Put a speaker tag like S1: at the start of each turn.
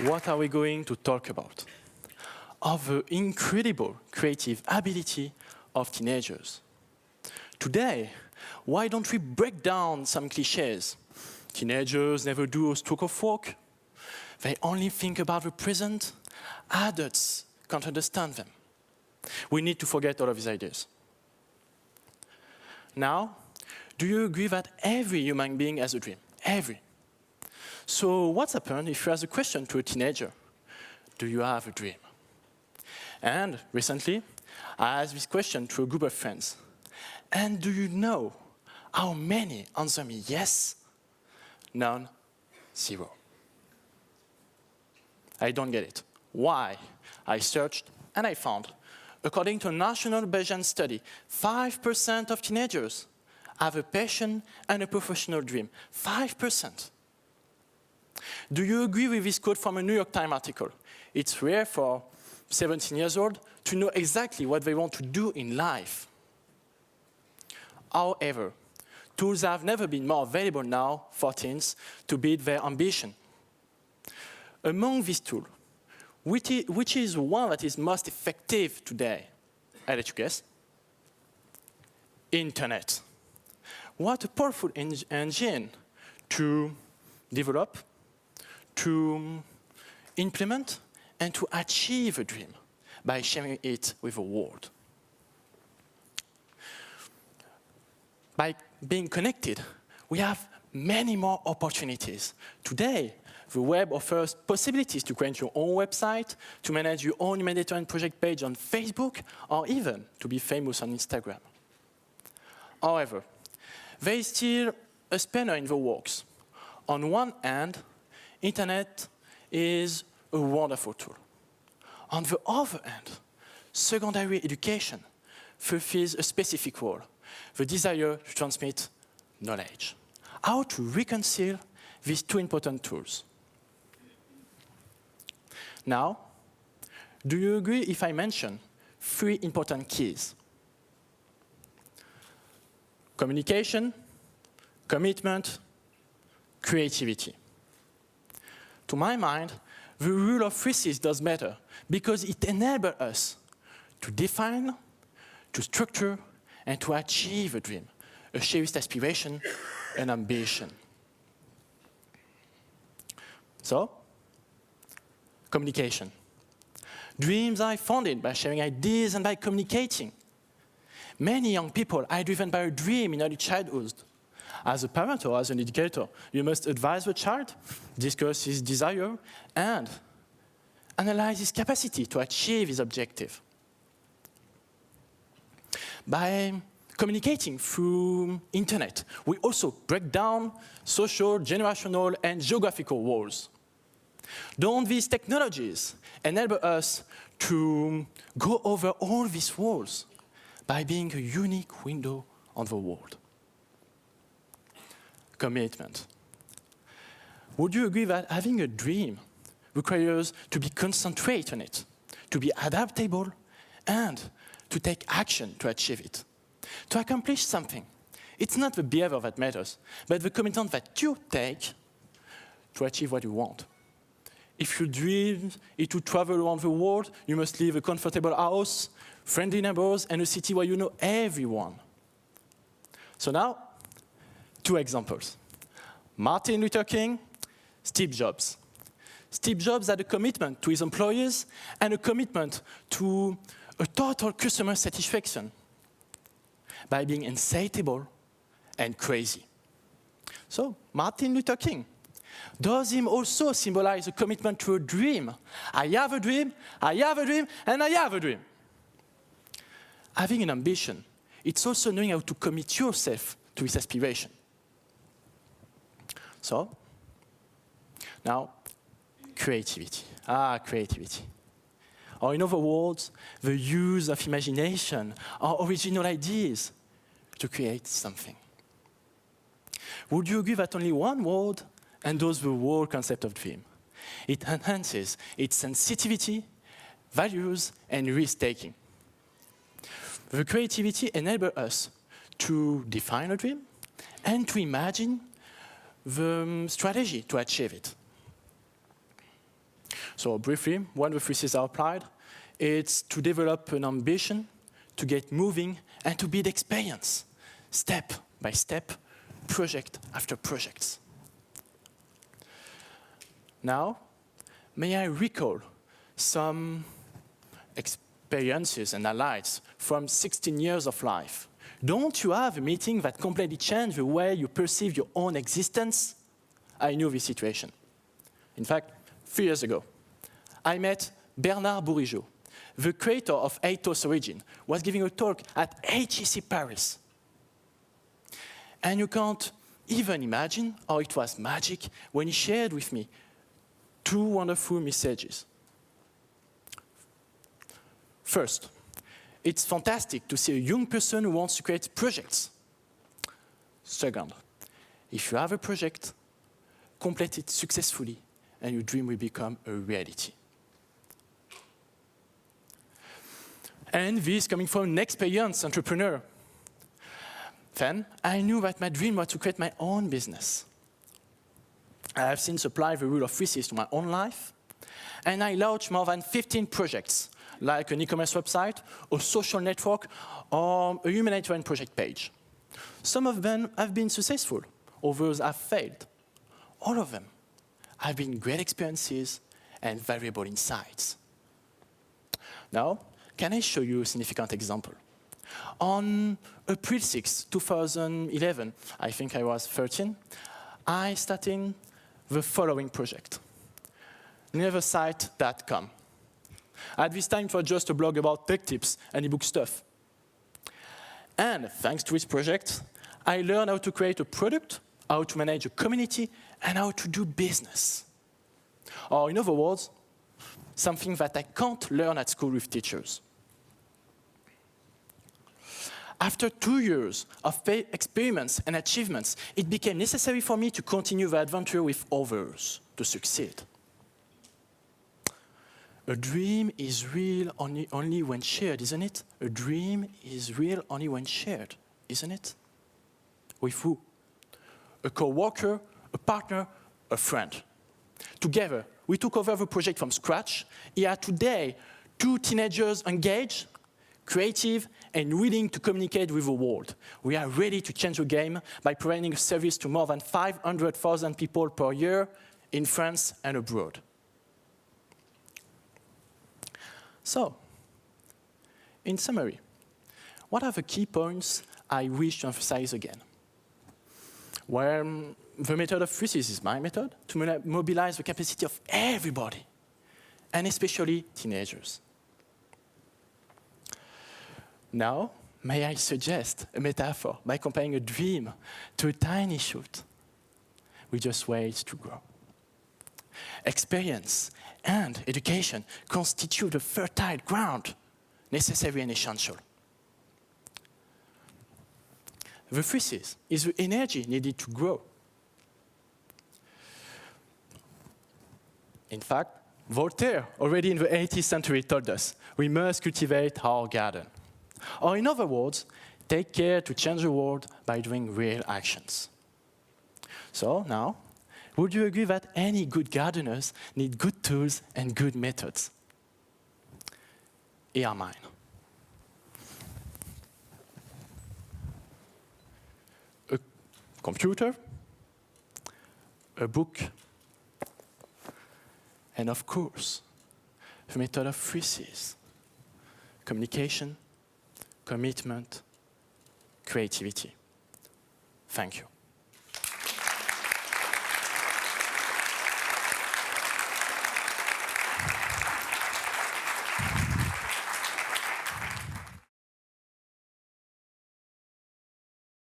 S1: what are we going to talk about? Of the incredible creative ability of teenagers. Today, why don't we break down some cliches? Teenagers never do a stroke of work. They only think about the present. Adults can't understand them. We need to forget all of these ideas. Now, do you agree that every human being has a dream? Every. So what's happened if you ask a question to a teenager? Do you have a dream? And recently, I asked this question to a group of friends. And do you know how many answer me yes? None. Zero. I don't get it. Why? I searched and I found, according to a national Belgian study, 5% of teenagers have a passion and a professional dream. 5%. Do you agree with this quote from a New York Times article? It's rare for 17 years old to know exactly what they want to do in life. However, tools have never been more available now for teens to build their ambition. Among these tools, which is one that is most effective today? I'll let you guess. Internet. What a powerful engine to develop, to implement, and to achieve a dream by sharing it with the world. By being connected, we have many more opportunities. Today, the web offers possibilities to create your own website, to manage your own humanitarian project page on Facebook, or even to be famous on Instagram. However, there is still a spanner in the works. On one hand, internet is a wonderful tool. On the other hand, secondary education fulfills a specific role, the desire to transmit knowledge. How to reconcile these two important tools? Now, do you agree if I mention 3 important keys? Communication, commitment, creativity. To my mind, the rule of 3 C's does matter because it enables us to define, to structure, and to achieve a dream, a cherished aspiration, an ambition. So, communication. Dreams are founded by sharing ideas and by communicating. Many young people are driven by a dream in early childhood. As a parent or as an educator, you must advise the child, discuss his desire, and analyze his capacity to achieve his objective. By communicating through internet, we also break down social, generational, and geographical walls. Don't these technologies enable us to go over all these walls by being a unique window on the world? Commitment. Would you agree that having a dream requires to be concentrated on it, to be adaptable, and to take action to achieve it? To accomplish something, it's not the behavior that matters, but the commitment that you take to achieve what you want. If your dream is to travel around the world, you must leave a comfortable house, friendly neighbors, and a city where you know everyone. So now, 2 examples. Martin Luther King, Steve Jobs. Steve Jobs had a commitment to his employees and a commitment to a total customer satisfaction by being insatiable and crazy. So, Martin Luther King, does him also symbolize a commitment to a dream? I have a dream, I have a dream, and I have a dream. Having an ambition, it's also knowing how to commit yourself to this aspiration. So, now, creativity. Creativity. Or in other words, the use of imagination or original ideas to create something. Would you agree that only one word endows the whole concept of dream? It enhances its sensitivity, values, and risk-taking. The creativity enables us to define a dream and to imagine the strategy to achieve it. So briefly, when the 3 C's are applied, it's to develop an ambition, to get moving, and to build experience, step by step, project after project. Now, may I recall some experiences and highlights from 16 years of life. Don't you have a meeting that completely changed the way you perceive your own existence? I knew this situation. In fact, 3 years ago, I met Bernard Bourigeaud, the creator of Ethos Origin, was giving a talk at TEDxHECParis. And you can't even imagine how it was magic when he shared with me 2 wonderful messages. First, it's fantastic to see a young person who wants to create projects. Second, if you have a project, complete it successfully, and your dream will become a reality. And this coming from an experienced entrepreneur. Then, I knew that my dream was to create my own business. I have since applied the rule of 3 C's to my own life, and I launched more than 15 projects, like an e-commerce website, a social network, or a humanitarian project page. Some of them have been successful, others have failed. All of them have been great experiences and valuable insights. Now, can I show you a significant example? On April 6, 2011, I think I was 13, I started the following project, neversite.com. At this time, it was just a blog about tech tips and ebook stuff. And thanks to this project, I learned how to create a product, how to manage a community, and how to do business. Or in other words, something that I can't learn at school with teachers. After 2 years of experiments and achievements, it became necessary for me to continue the adventure with others to succeed. A dream is real only when shared, isn't it? A dream is real only when shared, isn't it? With who? A co-worker, a partner, a friend. Together, we took over the project from scratch. Here today, 2 teenagers engaged, creative, and willing to communicate with the world. We are ready to change the game by providing a service to more than 500,000 people per year in France and abroad. So, in summary, what are the key points I wish to emphasize again? Well, the method of 3 C's is my method to mobilize the capacity of everybody, and especially teenagers. Now, may I suggest a metaphor by comparing a dream to a tiny shoot? We just wait to grow. Experience and education constitute the fertile ground necessary and essential. The 3 C's is the energy needed to grow. In fact, Voltaire, already in the 18th century, told us we must cultivate our garden. Or in other words, take care to change the world by doing real actions. So now, would you agree that any good gardeners need good tools and good methods? Here are mine. A computer, a book, and of course, the method of 3 C's. Communication, commitment, creativity. Thank you.